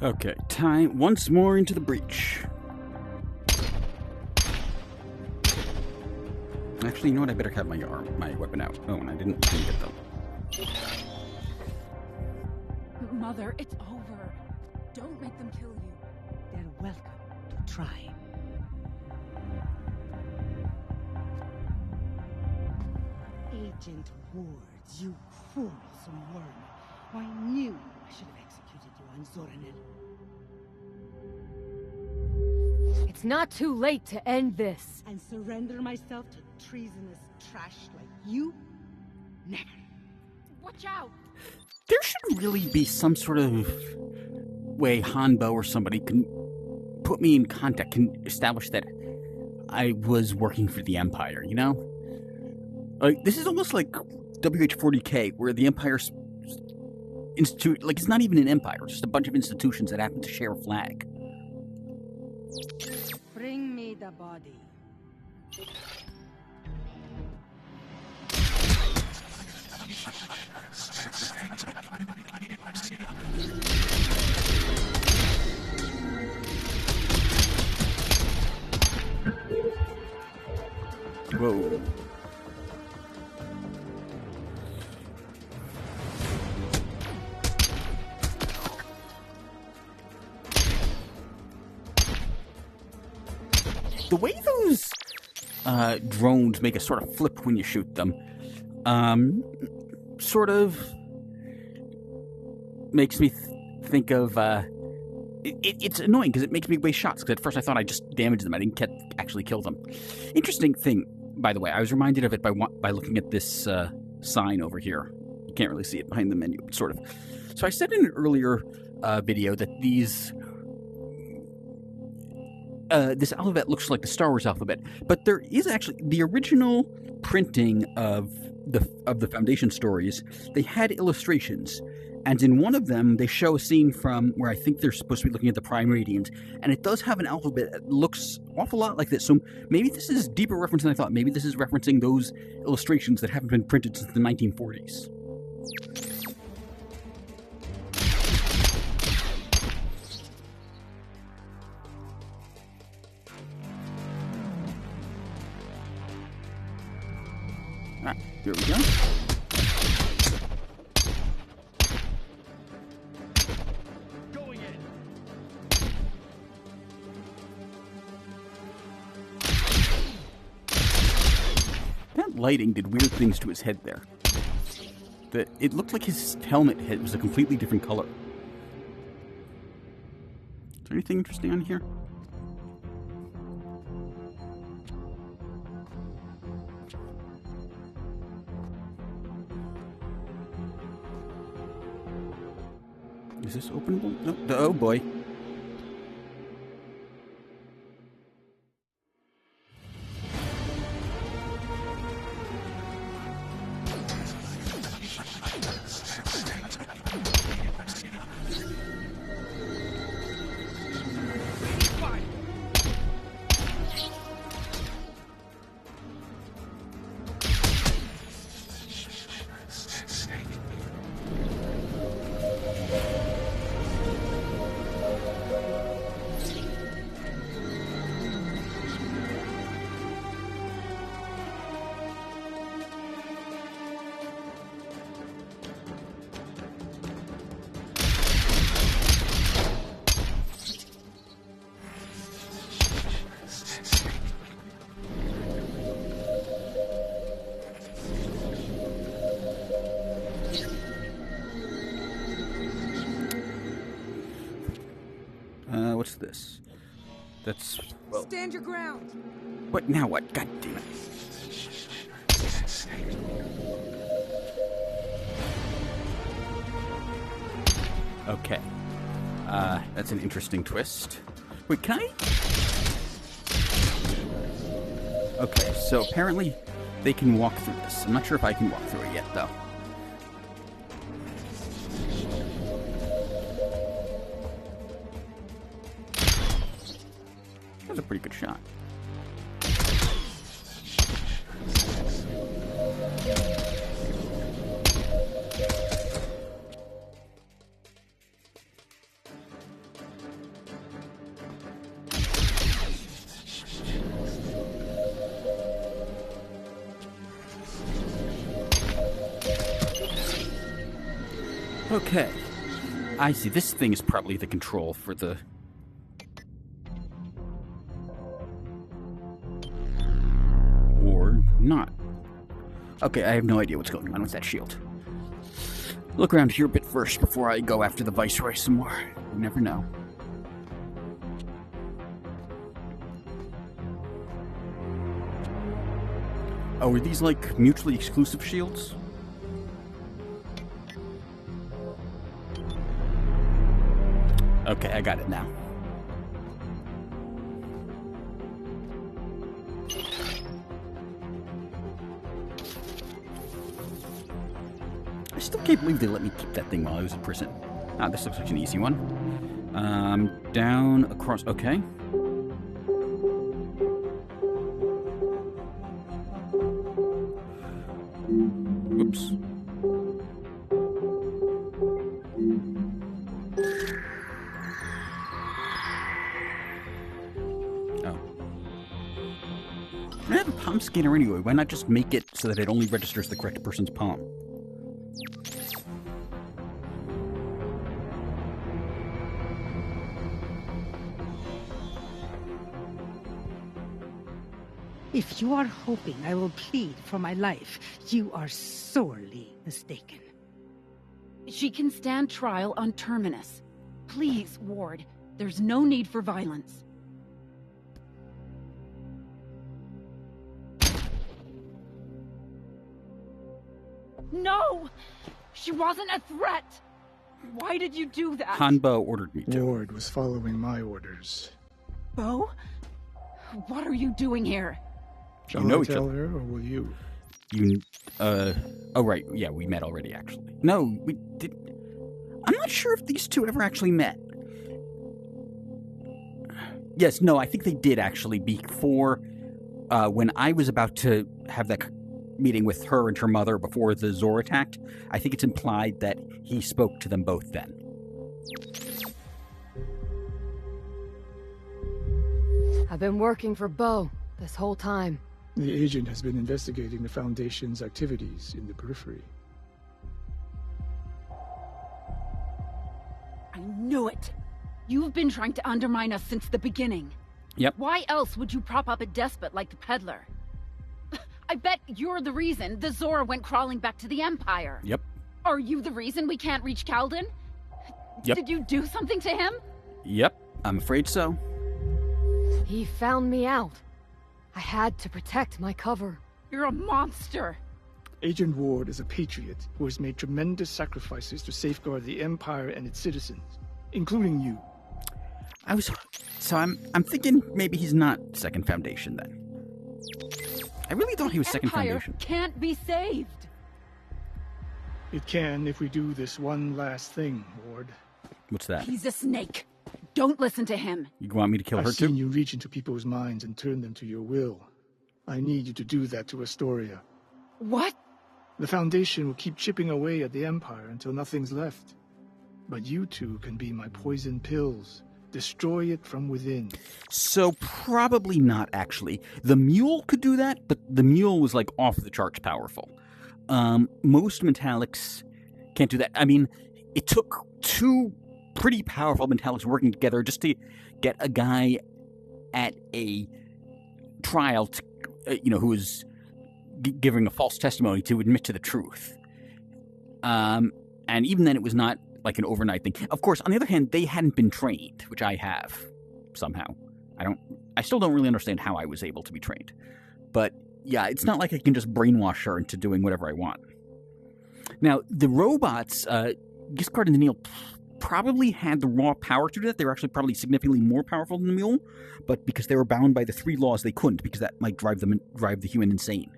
Okay, time once more into the breach. Actually, you know what? I better have my weapon out. Oh, and I didn't get them. Mother, it's over. Don't make them kill you. They're welcome to try. Agent Ward, you quarrelsome worm. I knew I should have executed you on Zoranil. It's not too late to end this. And surrender myself to treasonous trash like you? Never. Watch out! There should really be some sort of way Hanbo or somebody can put me in contact, can establish that I was working for the Empire, you know? Like, this is almost like WH-40K, where the Empire's institute, like, it's not even an empire, it's just a bunch of institutions that happen to share a flag. Bring me the body. Whoa. The way those drones make a sort of flip when you shoot them, sort of makes me think of, it's annoying because it makes me waste shots, because at first I thought I just damaged them, I didn't actually kill them. Interesting thing, by the way, I was reminded of it by looking at this sign over here. You can't really see it behind the menu, but sort of. So I said in an earlier video that this alphabet looks like the Star Wars alphabet, but there is actually the original printing of the Foundation stories. They had illustrations, and in one of them they show a scene from where I think they're supposed to be looking at the Prime Radiant, and it does have an alphabet that looks an awful lot like this. So maybe this is deeper reference than I thought. Maybe this is referencing those illustrations that haven't been printed since the 1940s. Here we go. Going in. That lighting did weird things to his head there. It looked like his helmet head was a completely different color. Is there anything interesting on here? Is this openable? No. Oh boy. What's this? That's... well... Stand your ground! What? Now what? God damn it. Okay. That's an interesting twist. Wait, can I... Okay, so apparently they can walk through this. I'm not sure if I can walk through it yet, though. That was a pretty good shot. Okay. I see. This thing is probably the control for the... Or not. Okay, I have no idea what's going on with that shield. Look around here a bit first before I go after the Viceroy some more. You never know. Oh, are these like mutually exclusive shields? Okay, I got it now. I still can't believe they let me keep that thing while I was in prison. Ah, this looks like an easy one. Down, across, okay. Oops. Oh. I have a palm scanner anyway. Why not just make it so that it only registers the correct person's palm? If you are hoping I will plead for my life, you are sorely mistaken. She can stand trial on Terminus. Please, Ward, there's no need for violence. No! She wasn't a threat! Why did you do that? Hanbo ordered me to. Ward was following my orders. Bo? What are you doing here? Shall know I each tell other. her, or will you? Oh, right. Yeah, we met already, actually. No, we did. I'm not sure if these two ever actually met. Yes, no, I think they did actually before, when I was about to have that meeting with her and her mother before the Zor attacked. I think it's implied that he spoke to them both then. I've been working for Bo this whole time. The agent has been investigating the Foundation's activities in the periphery. I knew it! You've been trying to undermine us since the beginning. Yep. Why else would you prop up a despot like the peddler? I bet you're the reason the Zora went crawling back to the Empire. Yep. Are you the reason we can't reach Calden? Yep. Did you do something to him? Yep, I'm afraid so. He found me out. I had to protect my cover. You're a monster! Agent Ward is a patriot who has made tremendous sacrifices to safeguard the Empire and its citizens, including you. I'm thinking maybe he's not Second Foundation then. I really thought he was Second Empire Foundation. Can't be saved! It can if we do this one last thing, Ward. What's that? He's a snake. Don't listen to him. You want me to kill her I've seen too? you reach into people's minds and turn them to your will. I need you to do that to Astoria. What? The Foundation will keep chipping away at the Empire until nothing's left. But you two can be my poison pills. Destroy it from within. So probably not, actually. The Mule could do that, but the Mule was like off the charts powerful. Most metallics can't do that. I mean, it took two pretty powerful metallics working together just to get a guy at a trial to, who was giving a false testimony to admit to the truth. And even then, it was not like an overnight thing. Of course, on the other hand, they hadn't been trained, which I have somehow. I still don't really understand how I was able to be trained. But yeah, it's not like I can just brainwash her into doing whatever I want. Now, the robots, Giscard and Daniil probably had the raw power to do that. They were actually probably significantly more powerful than the Mule, but because they were bound by the 3 laws, they couldn't, because that might drive the human insane.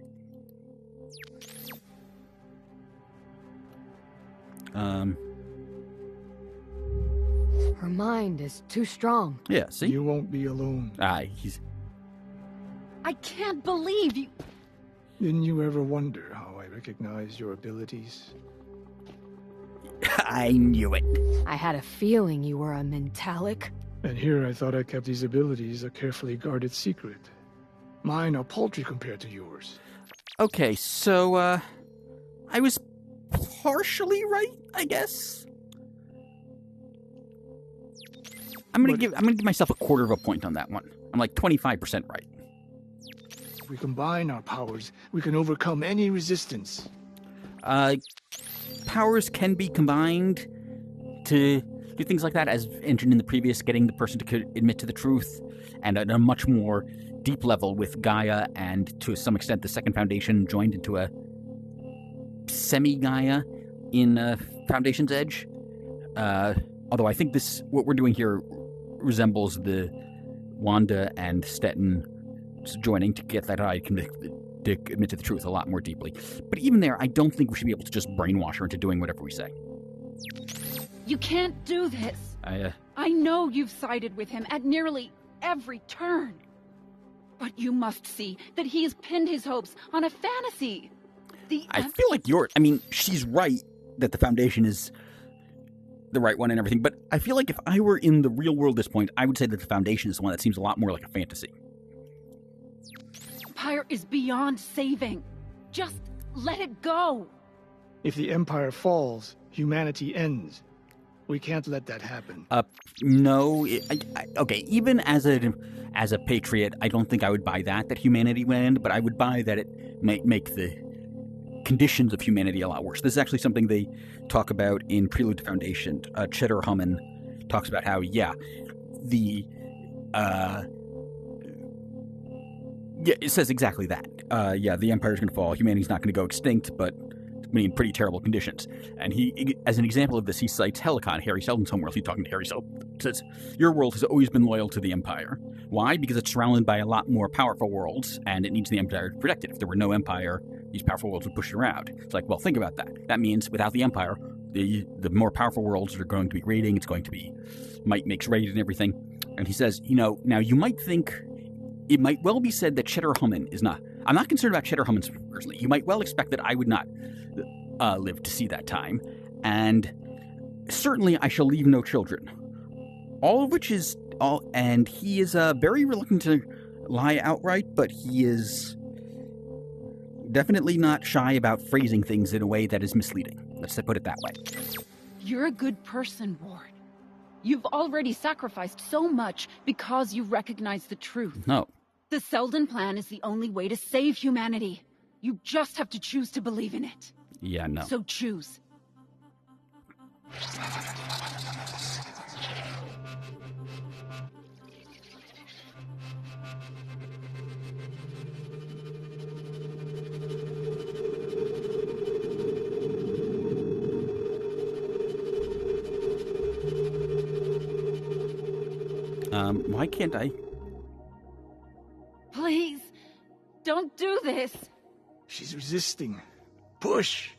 Her mind is too strong. Yeah, see? You won't be alone. He's... I can't believe you... Didn't you ever wonder how I recognize your abilities? I knew it. I had a feeling you were a mentalic. And here I thought I kept these abilities a carefully guarded secret. Mine are paltry compared to yours. Okay, so, I was partially right, I guess? I'm gonna give myself a quarter of a point on that one. I'm like 25% right. If we combine our powers, we can overcome any resistance. Powers can be combined to do things like that, as mentioned in the previous, getting the person to admit to the truth, and at a much more deep level with Gaia and, to some extent, the Second Foundation joined into a semi-Gaia in Foundation's Edge. Although I think what we're doing here resembles the Wanda and Stetton joining to get that Gaia to admit to the truth a lot more deeply. But even there, I don't think we should be able to just brainwash her into doing whatever we say. You can't do this. I know you've sided with him at nearly every turn. But you must see that he has pinned his hopes on a fantasy. I feel like she's right that the Foundation is the right one and everything, but I feel like if I were in the real world at this point, I would say that the Foundation is the one that seems a lot more like a fantasy. Empire is beyond saving. Just let it go. If the Empire falls, humanity ends. We can't let that happen. No. Okay, even as a patriot, I don't think I would buy that humanity would end, but I would buy that it might make the conditions of humanity a lot worse. This is actually something they talk about in Prelude to Foundation. Cheddar Hummin talks about how, it says exactly that. The Empire's going to fall. Humanity's not going to go extinct, but in pretty terrible conditions. And he, as an example of this, he cites Helicon, Harry Seldon's homeworld. He's talking to Harry Seldon. Says, your world has always been loyal to the Empire. Why? Because it's surrounded by a lot more powerful worlds, and it needs the Empire to protect it. If there were no Empire, these powerful worlds would push it around. It's like, well, think about that. That means without the Empire, the more powerful worlds are going to be raiding. It's going to be might makes raid and everything. And he says, now you might think it might well be said that Cheddar Hummin is not. I'm not concerned about Cheddar Hummin personally. You might well expect that I would not live to see that time, and certainly I shall leave no children. All of which is all, and he is very reluctant to lie outright, but he is definitely not shy about phrasing things in a way that is misleading. Let's put it that way. You're a good person, Ward. You've already sacrificed so much because you recognize the truth. No. The Seldon plan is the only way to save humanity. You just have to choose to believe in it. Yeah, no. So choose. Why can't I? Please, don't do this. She's resisting. Push!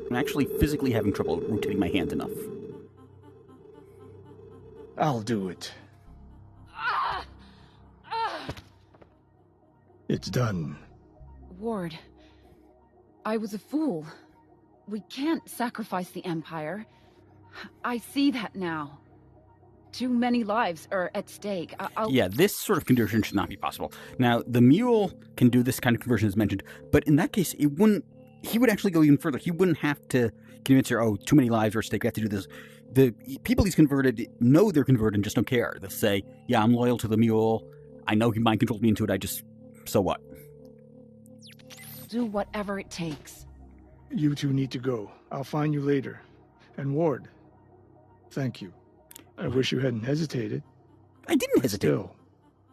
I'm actually physically having trouble rotating my hand enough. I'll do it. It's done. Ward, I was a fool. We can't sacrifice the Empire. I see that now. Too many lives are at stake. Yeah, this sort of conversion should not be possible. Now, the mule can do this kind of conversion as mentioned, but in that case, he would actually go even further. He wouldn't have to convince her, too many lives are at stake, we have to do this. The people he's converted know they're converted and just don't care. They'll say, yeah, I'm loyal to the mule. I know he mind controlled me into it. So what? Do whatever it takes. You two need to go. I'll find you later. And Ward, thank you. I wish you hadn't hesitated. I didn't hesitate. Still,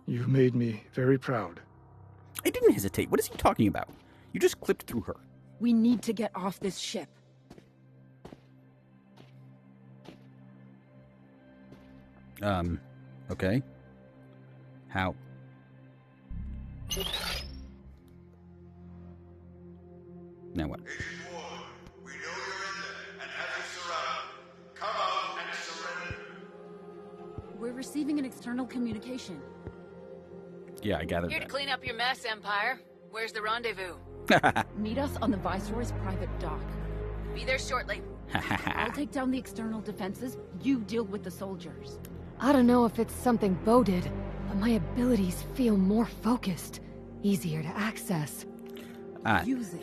you've made me very proud. I didn't hesitate. What is he talking about? You just clipped through her. We need to get off this ship. Okay. How? Now what? Agent Ward, we know you're in there and have you surrounded. Come out and surrender. We're receiving an external communication. Yeah, I gathered Here to that. clean up your mess, Empire. Where's the rendezvous? Meet us on the Viceroy's private dock. Be there shortly. I'll take down the external defenses. You deal with the soldiers. I don't know if it's something Bo did, but my abilities feel more focused, easier to access. Use it.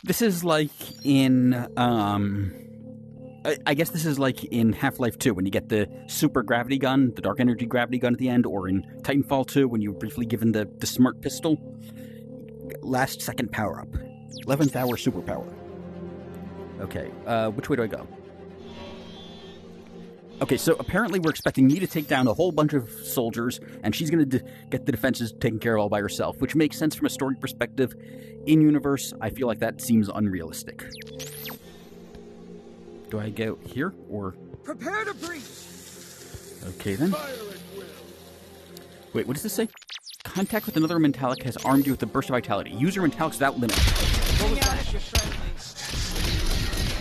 This is like in, I guess this is like in Half-Life 2 when you get the super gravity gun, the dark energy gravity gun at the end, or in Titanfall 2 when you were briefly given the smart pistol. Last second power-up. 11th hour superpower. Okay, which way do I go? Okay, so apparently we're expecting me to take down a whole bunch of soldiers, and she's going to get the defenses taken care of all by herself, which makes sense from a story perspective. In-universe, I feel like that seems unrealistic. Do I go here, or...? Prepare to breach! Okay, then. Wait, what does this say? Contact with another Mentalic has armed you with a burst of vitality. Use your Mentalics without limit. Hang out at your friendly.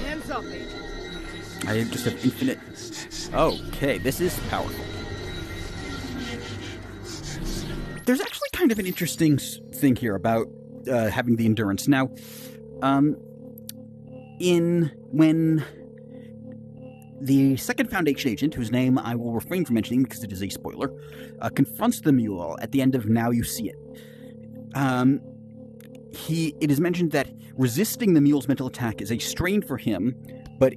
Hands up, agent. I just have infinite... Okay, this is powerful. There's actually kind of an interesting thing here about having the endurance. Now, when the second Foundation agent, whose name I will refrain from mentioning because it is a spoiler, confronts the mule at the end of Now You See It. It is mentioned that resisting the mule's mental attack is a strain for him, but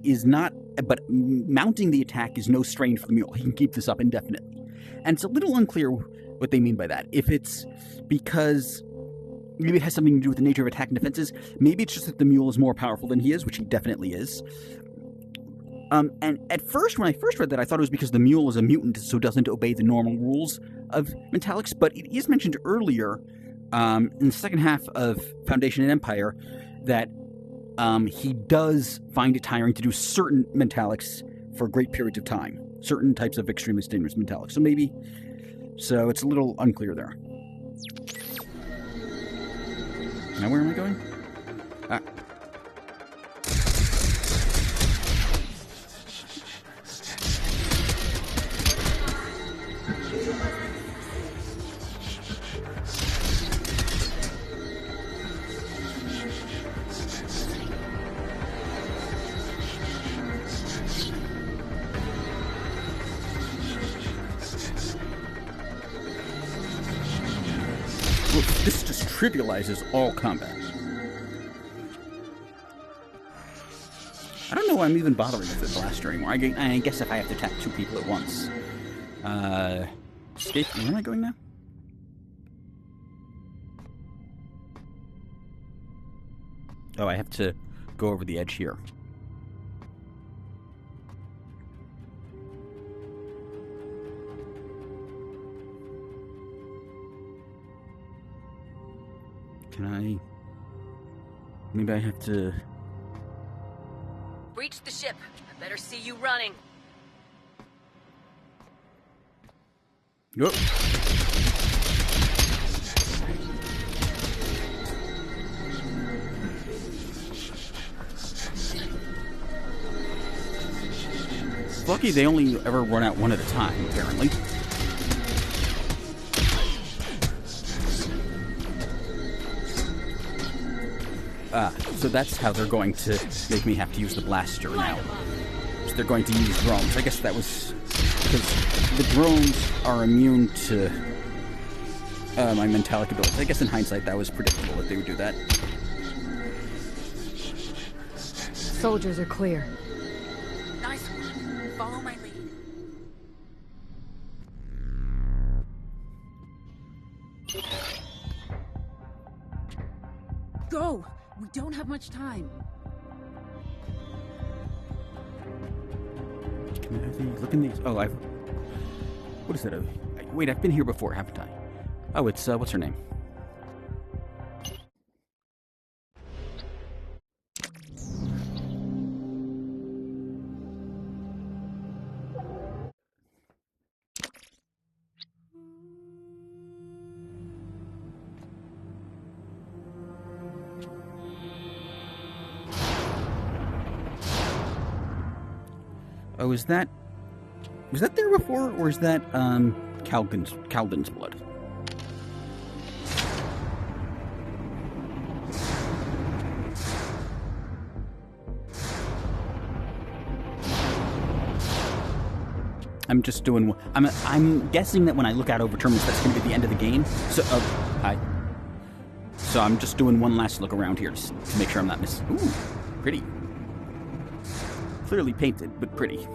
mounting the attack is no strain for the mule. He can keep this up indefinitely. And it's a little unclear what they mean by that. If it's because maybe it has something to do with the nature of attack and defenses, maybe it's just that the mule is more powerful than he is, which he definitely is. And at first, when I first read that, I thought it was because the mule is a mutant, so doesn't obey the normal rules of Mentalics, but it is mentioned earlier in the second half of Foundation and Empire that he does find it tiring to do certain Mentalics for great periods of time. Certain types of extremely dangerous Mentalics. So it's a little unclear there. Now where am I going? This just trivializes all combat. I don't know why I'm even bothering with the blaster anymore. I guess if I have to attack two people at once. Escape. Where am I going now? Oh, I have to go over the edge here. Can I... Maybe I have to... Breach the ship. I better see you running. Yep. Lucky they only ever run out one at a time, apparently. So that's how they're going to make me have to use the blaster now. So they're going to use drones. I guess that was because the drones are immune to my Mentalic abilities. I guess in hindsight that was predictable that they would do that. Soldiers are clear. Nice one. Follow my lead. Go! We don't have much time. Can I look in these? Oh, what is that? Wait, I've been here before, haven't I? Oh, it's, what's her name? Oh, was that there before, or is that, Calden's blood? I'm just doing, I'm guessing that when I look out over terminals, that's going to be the end of the game. So, hi. So I'm just doing one last look around here to make sure I'm not missing. Ooh, pretty. Clearly painted, but pretty.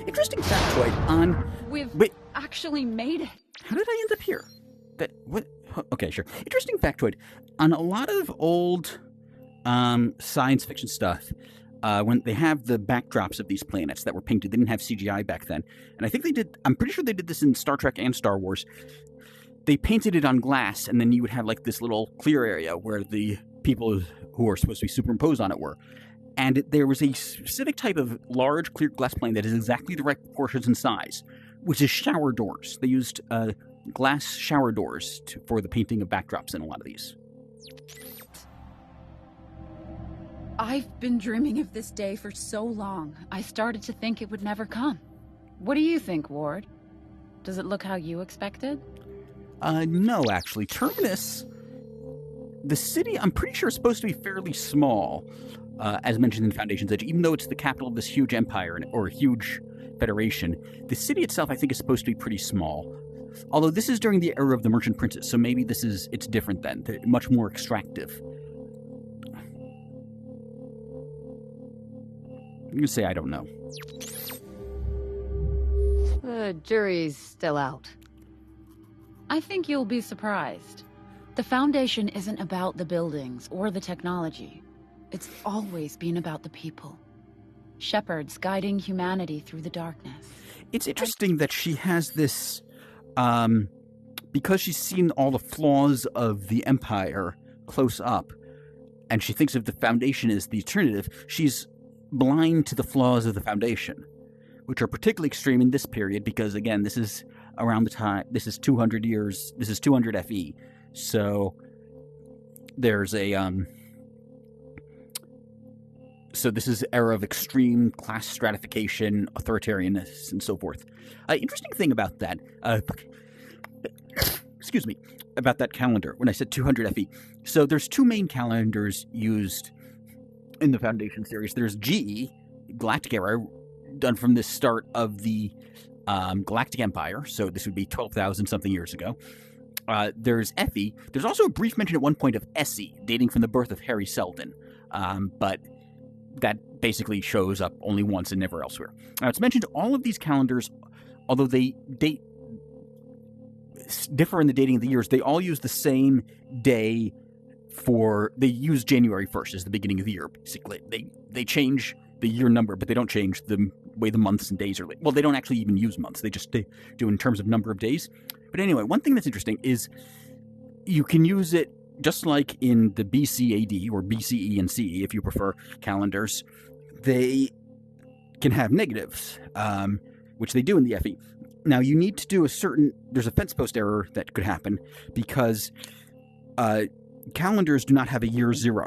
Interesting factoid on... We've actually made it. How did I end up here? What? Okay, sure. Interesting factoid. On a lot of old science fiction stuff, when they have the backdrops of these planets that were painted, they didn't have CGI back then. And I think they did... I'm pretty sure they did this in Star Trek and Star Wars. They painted it on glass, and then you would have like this little clear area where the people who are supposed to be superimposed on it were. And there was a specific type of large clear glass plane that is exactly the right proportions and size, which is shower doors. They used glass shower doors for the painting of backdrops in a lot of these. I've been dreaming of this day for so long, I started to think it would never come. What do you think, Ward? Does it look how you expected? No, actually. Terminus, the city, I'm pretty sure is supposed to be fairly small. As mentioned in Foundation's Edge, even though it's the capital of this huge empire or huge federation, the city itself, I think, is supposed to be pretty small. Although this is during the era of the Merchant Princes, so maybe it's different then. They're much more extractive. I'm gonna say I don't know. The jury's still out. I think you'll be surprised. The Foundation isn't about the buildings or the technology. It's always been about the people. Shepherds guiding humanity through the darkness. It's interesting that she has this, because she's seen all the flaws of the Empire close up, and she thinks of the Foundation as the alternative, she's blind to the flaws of the Foundation, which are particularly extreme in this period because, again, this is around the time, this is 200 years, this is 200 FE, so there's a, so this is era of extreme class stratification, authoritarianness, and so forth. Interesting thing about that, excuse me, about that calendar, when I said 200 FE. So there's two main calendars used in the Foundation series. There's GE, Galactic Era, done from the start of the Galactic Empire, so this would be 12,000 something years ago. There's FE. There's also a brief mention at one point of SE, dating from the birth of Harry Seldon, but that basically shows up only once and never elsewhere. Now, it's mentioned all of these calendars, although they differ in the dating of the years, they all use the same day they use January 1st as the beginning of the year, basically. They change the year number, but they don't change the way the months and days are. Well, they don't actually even use months. They just do in terms of number of days. But anyway, one thing that's interesting is you can use it just like in the BCAD or BCE and CE, if you prefer, calendars. They can have negatives, which they do in the FE. Now, you need to do there's a fence post error that could happen because calendars do not have a year zero.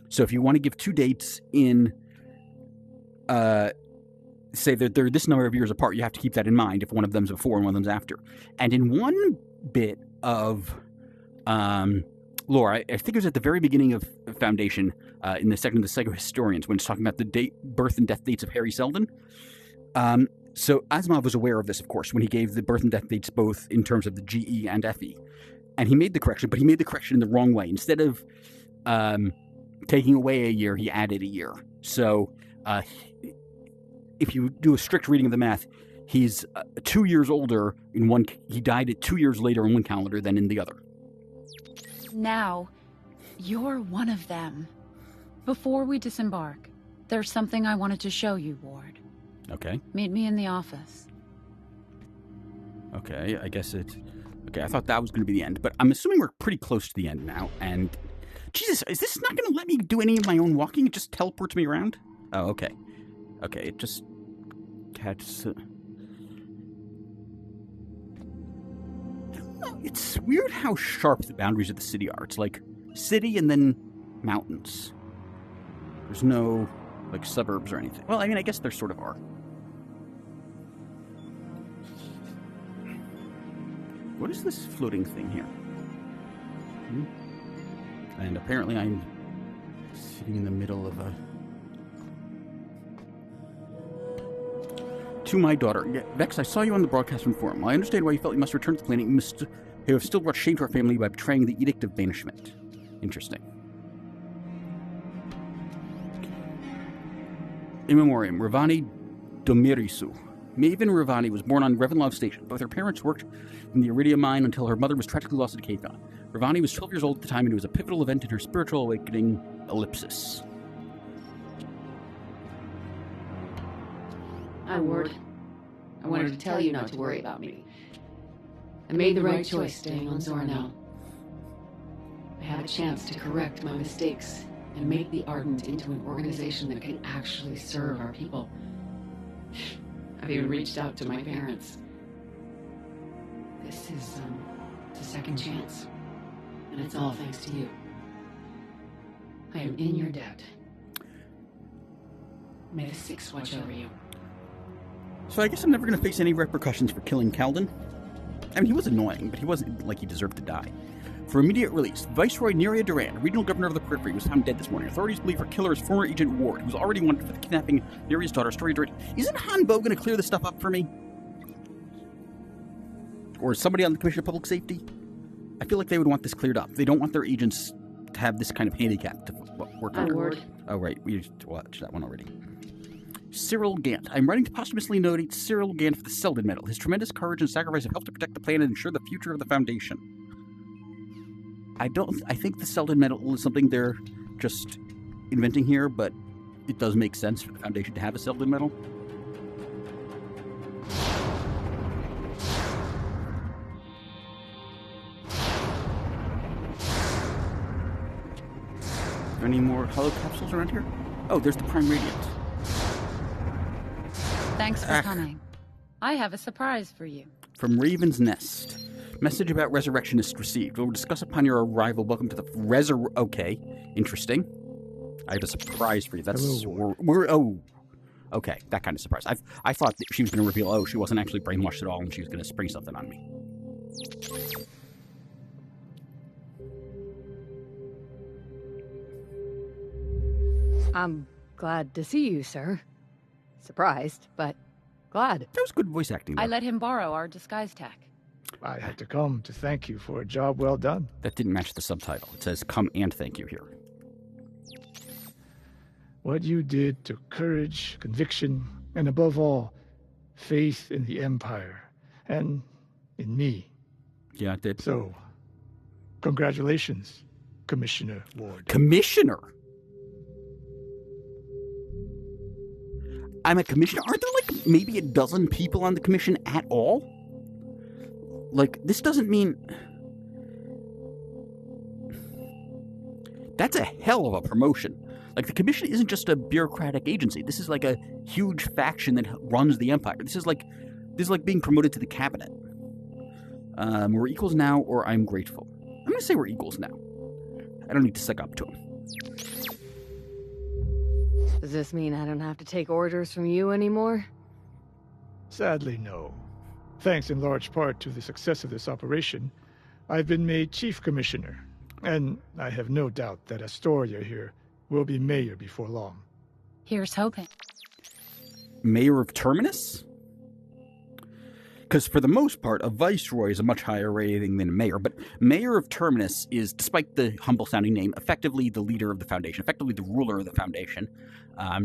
So if you want to give two dates in, say that they're this number of years apart, you have to keep that in mind if one of them's before and one of them's after. And in one bit of lore, I think it was at the very beginning of Foundation, in the second of the Psychohistorians, when it's talking about the birth and death dates of Harry Seldon. So Asimov was aware of this, of course, when he gave the birth and death dates both in terms of the GE and FE. And he made the correction, but he made the correction in the wrong way. Instead of taking away a year, he added a year. So if you do a strict reading of the math, he's 2 years older in one. He died at 2 years later in one calendar than in the other. Now, you're one of them. Before we disembark, there's something I wanted to show you, Ward. Okay. Meet me in the office. Okay, I guess it... Okay, I thought that was going to be the end, but I'm assuming we're pretty close to the end now, and... Jesus, is this not going to let me do any of my own walking? It just teleports me around? Oh, okay. Okay, it just... It's weird how sharp the boundaries of the city are. It's like city and then mountains. There's no, like, suburbs or anything. Well, I mean, I guess there sort of are. What is this floating thing here? And apparently I'm sitting in the middle of a... To my daughter. Yeah, Vex, I saw you on the broadcasting forum. Well, I understand why you felt you must return to the planet. You have still brought shame to our family by betraying the Edict of Banishment. Interesting. In memoriam, Ravani Domirisu. Maven Ravani was born on Revanlov Station. Both her parents worked in the iridium mine until her mother was tragically lost at Cathon. Ravani was 12 years old at the time, and it was a pivotal event in her spiritual awakening. Ellipsis. Hi, Ward. I wanted to tell you not to worry about me. I made the right choice staying on Zornell. I have a chance to correct my mistakes and make the Ardent into an organization that can actually serve our people. I've even reached out to my parents. This is, it's a second chance. And it's all thanks to you. I am in your debt. May the Six watch over you. So I guess I'm never going to face any repercussions for killing Kalden. I mean, he was annoying, but he wasn't like he deserved to die. For immediate release, Viceroy Neria Duran, regional governor of the Periphery, was found dead this morning. Authorities believe her killer is former Agent Ward, who's already wanted for the kidnapping of Neria's daughter, Story Duran. Isn't Han Bo going to clear this stuff up for me? Or somebody on the Commission of Public Safety? I feel like they would want this cleared up. They don't want their agents to have this kind of handicap to work under. Ward. Oh, right. We watched that one already. Cyril Gant. I'm writing to posthumously nominate Cyril Gant for the Selden Medal. His tremendous courage and sacrifice have helped to protect the planet and ensure the future of the Foundation. I think the Selden Medal is something they're just inventing here, but it does make sense for the Foundation to have a Selden Medal. Are there any more hollow capsules around here? Oh, there's the Prime Radiant. Thanks for coming. I have a surprise for you. From Raven's Nest. Message about resurrectionist received. We'll discuss upon your arrival. Welcome to the Okay, interesting. I have a surprise for you. That's okay. That kind of surprise. I thought that she was going to reveal. She wasn't actually brainwashed at all, and she was going to spring something on me. I'm glad to see you, sir. Surprised, but glad. That was good voice acting, though. I let him borrow our disguise tech. I had to come to thank you for a job well done. That didn't match the subtitle. It says, come and thank you here. What you did took courage, conviction, and above all, faith in the Empire. And in me. Yeah, it did. So, congratulations, Commissioner Ward. Commissioner? I'm a commissioner? Aren't there like maybe a dozen people on the commission at all? Like, this doesn't mean... That's a hell of a promotion. Like, the commission isn't just a bureaucratic agency. This is like a huge faction that runs the Empire. This is like being promoted to the cabinet. We're equals now, or I'm grateful. I'm going to say we're equals now. I don't need to suck up to him. Does this mean I don't have to take orders from you anymore? Sadly, no. Thanks in large part to the success of this operation, I've been made Chief Commissioner, and I have no doubt that Astoria here will be Mayor before long. Here's hoping. Mayor of Terminus? Because for the most part, a Viceroy is a much higher rating than a Mayor, but Mayor of Terminus is, despite the humble-sounding name, effectively the leader of the Foundation, effectively the ruler of the Foundation,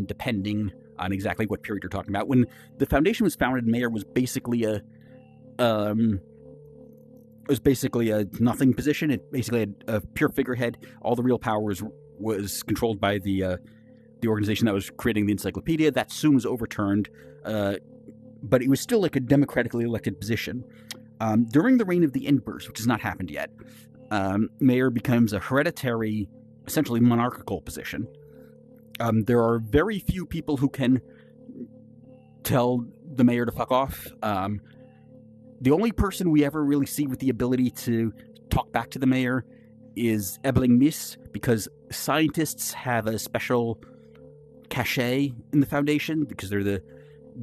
depending on exactly what period you're talking about. When the Foundation was founded, Mayor was basically a nothing position. It basically had a pure figurehead. All the real power was controlled by the organization that was creating the encyclopedia. That soon was overturned, but it was still like a democratically elected position. During the reign of the Emperors, which has not happened yet, Mayor becomes a hereditary, essentially monarchical position. There are very few people who can tell the Mayor to fuck off. The only person we ever really see with the ability to talk back to the Mayor is Ebling Miss, because scientists have a special cachet in the Foundation because they're the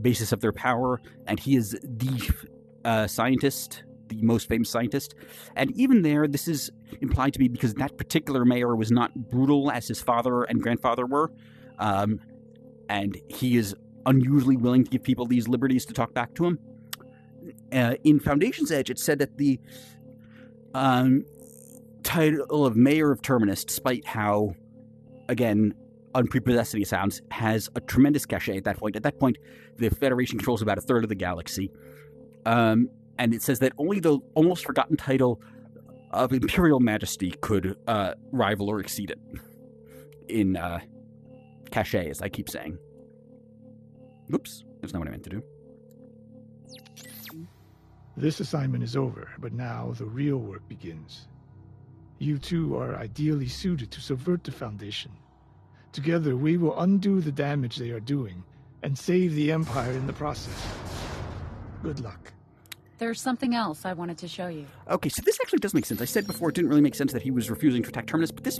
basis of their power, and he is the scientist, the most famous scientist. And even there, this is implied to be because that particular Mayor was not brutal as his father and grandfather were, and he is unusually willing to give people these liberties to talk back to him. In Foundation's Edge, it said that to title of Mayor of Terminus, despite how, again, unprepossessing it sounds, has a tremendous cachet at that point. At that point, the Federation controls about a third of the galaxy. And it says that only the almost forgotten title of Imperial Majesty could rival or exceed it in cachet, as I keep saying. Oops, that's not what I meant to do. This assignment is over, but now the real work begins. You two are ideally suited to subvert the Foundation. Together, we will undo the damage they are doing and save the Empire in the process. Good luck. There's something else I wanted to show you. Okay, so this actually does make sense. I said before it didn't really make sense that he was refusing to attack Terminus, but this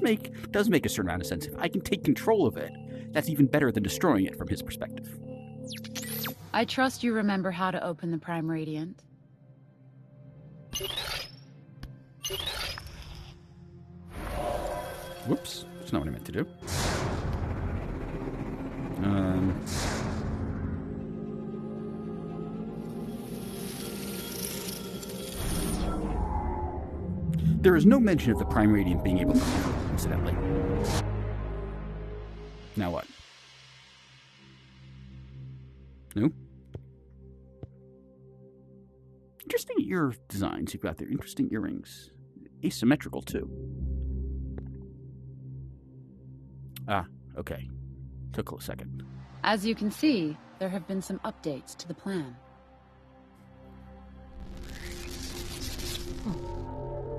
does make a certain amount of sense. If I can take control of it, that's even better than destroying it from his perspective. I trust you remember how to open the Prime Radiant. Whoops, that's not what I meant to do. There is no mention of the Prime Radiant being able to convert, incidentally. Now what? No? Interesting ear designs you've got there. Interesting earrings. Asymmetrical, too. Ah, okay. Took a second. As you can see, there have been some updates to the plan.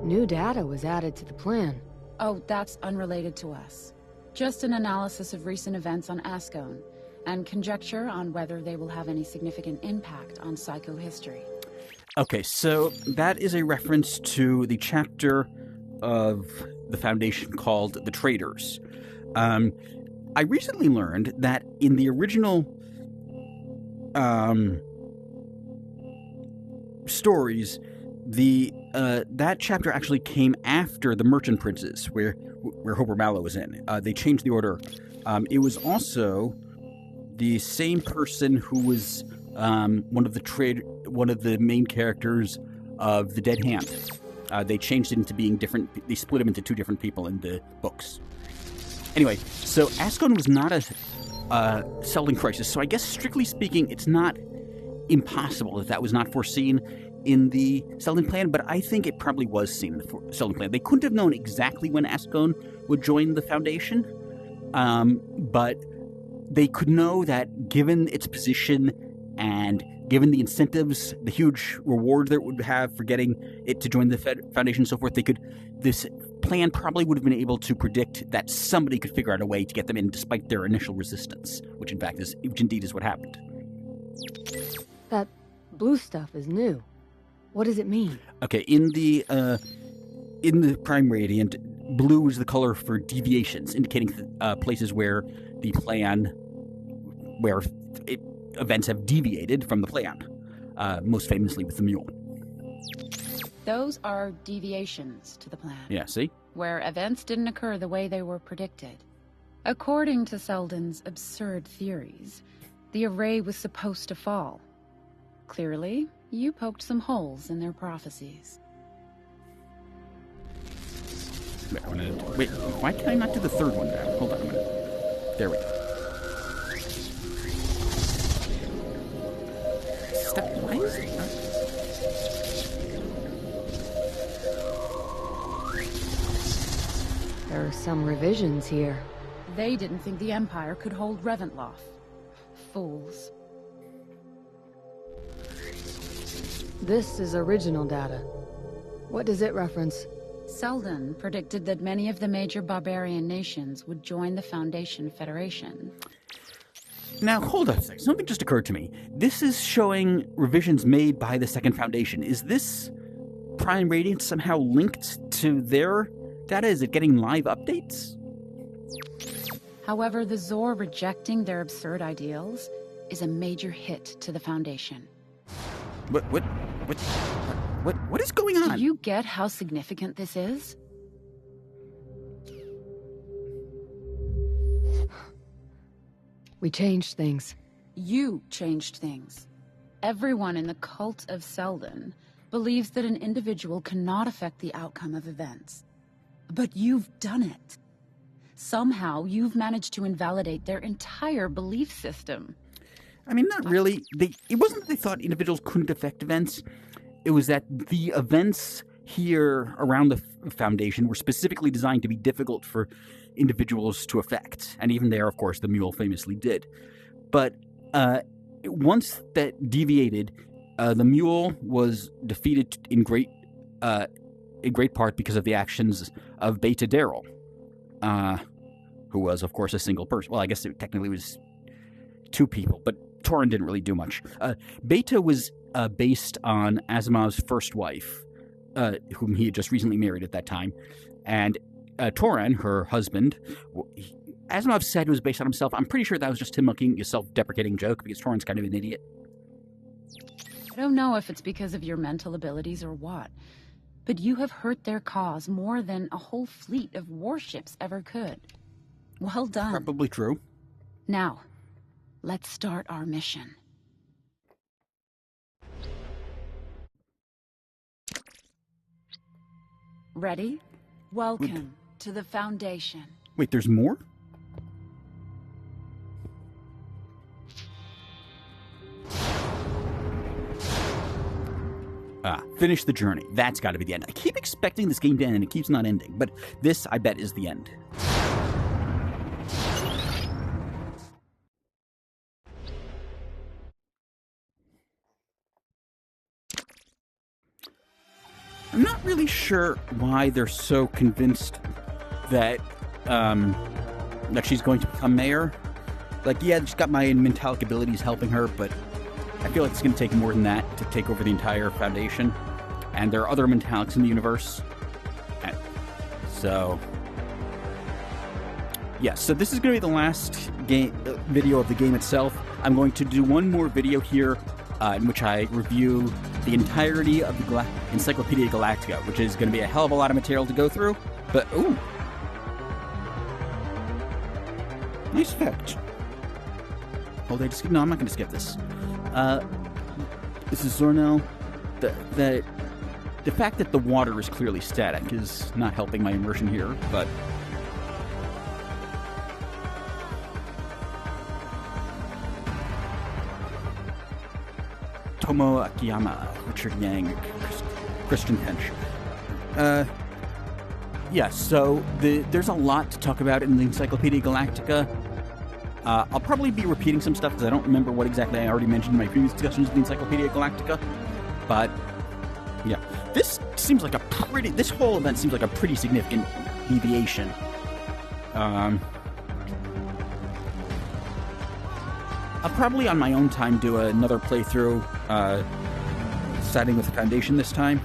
New data was added to the plan. Oh, that's unrelated to us. Just an analysis of recent events on Ascone, and conjecture on whether they will have any significant impact on psychohistory. Okay, so that is a reference to the chapter of the Foundation called The Traitors. I recently learned that in the original stories, that chapter actually came after the Merchant Princes, where Hoper Mallow was in. They changed the order. It was also the same person who was one of the main characters of The Dead Hand. They changed it into being different. They split him into two different people in the books. Anyway, so Ascone was not a Selden crisis, so I guess strictly speaking, it's not impossible that was not foreseen in the Selden plan, but I think it probably was seen in the Selden plan. They couldn't have known exactly when Ascone would join the Foundation, but they could know that given its position and given the incentives, the huge reward that it would have for getting it to join the Foundation and so forth, this plan probably would have been able to predict that somebody could figure out a way to get them in despite their initial resistance, which indeed is what happened. That blue stuff is new. What does it mean? Okay, in the Prime Radiant, blue is the color for deviations, indicating places where the plan, events have deviated from the plan, most famously with the mule. Those are deviations to the plan. Yeah, see? Where events didn't occur the way they were predicted. According to Selden's absurd theories, the array was supposed to fall. Clearly, you poked some holes in their prophecies. Wait, why can I not do the third one down? Hold on a minute. There we go. Why is it not? There are some revisions here. They didn't think the Empire could hold Reventloff. Fools. This is original data. What does it reference? Selden predicted that many of the major barbarian nations would join the Foundation Federation. Now, hold on a second. Something just occurred to me. This is showing revisions made by the Second Foundation. Is this Prime Radiant somehow linked to their data? Is it getting live updates? However, the Zor rejecting their absurd ideals is a major hit to the Foundation. What is going on? Do you get how significant this is? We changed things. You changed things. Everyone in the cult of Selden believes that an individual cannot affect the outcome of events. But you've done it. Somehow, you've managed to invalidate their entire belief system. I mean, not really. It wasn't that they thought individuals couldn't affect events. It was that the events here around the Foundation were specifically designed to be difficult for individuals to affect. And even there, of course, the mule famously did. But once that deviated, the mule was defeated in great part because of the actions of Beta Daryl, who was, of course, a single person. Well, I guess it technically was two people, but Torin didn't really do much. Beta was based on Asimov's first wife, whom he had just recently married at that time, and Torin, her husband, Asimov said it was based on himself. I'm pretty sure that was just him making a self-deprecating joke because Torin's kind of an idiot. I don't know if it's because of your mental abilities or what, but you have hurt their cause more than a whole fleet of warships ever could. Well done. Probably true. Now, let's start our mission. Ready? Welcome to the Foundation. Wait, there's more? Finish the journey. That's got to be the end. I keep expecting this game to end, and it keeps not ending. But this, I bet, is the end. I'm not really sure why they're so convinced that that she's going to become mayor. Like, yeah, she's got my mentalic abilities helping her, but I feel like it's going to take more than that to take over the entire Foundation. And there are other mentalics in the universe. So, yeah, so this is going to be the last video of the game itself. I'm going to do one more video here in which I review the entirety of the Encyclopedia Galactica, which is going to be a hell of a lot of material to go through. But, ooh. Nice effect. Hold on, no, I'm not going to skip this. This is Zornel. The fact that the water is clearly static is not helping my immersion here, but... Tomo Akiyama, Richard Yang, Christian Tench. Yeah, so there's a lot to talk about in the Encyclopedia Galactica. I'll probably be repeating some stuff because I don't remember what exactly I already mentioned in my previous discussions of the Encyclopedia Galactica. But, yeah. This whole event seems like a pretty significant deviation. I'll probably on my own time do another playthrough, starting with the Foundation this time.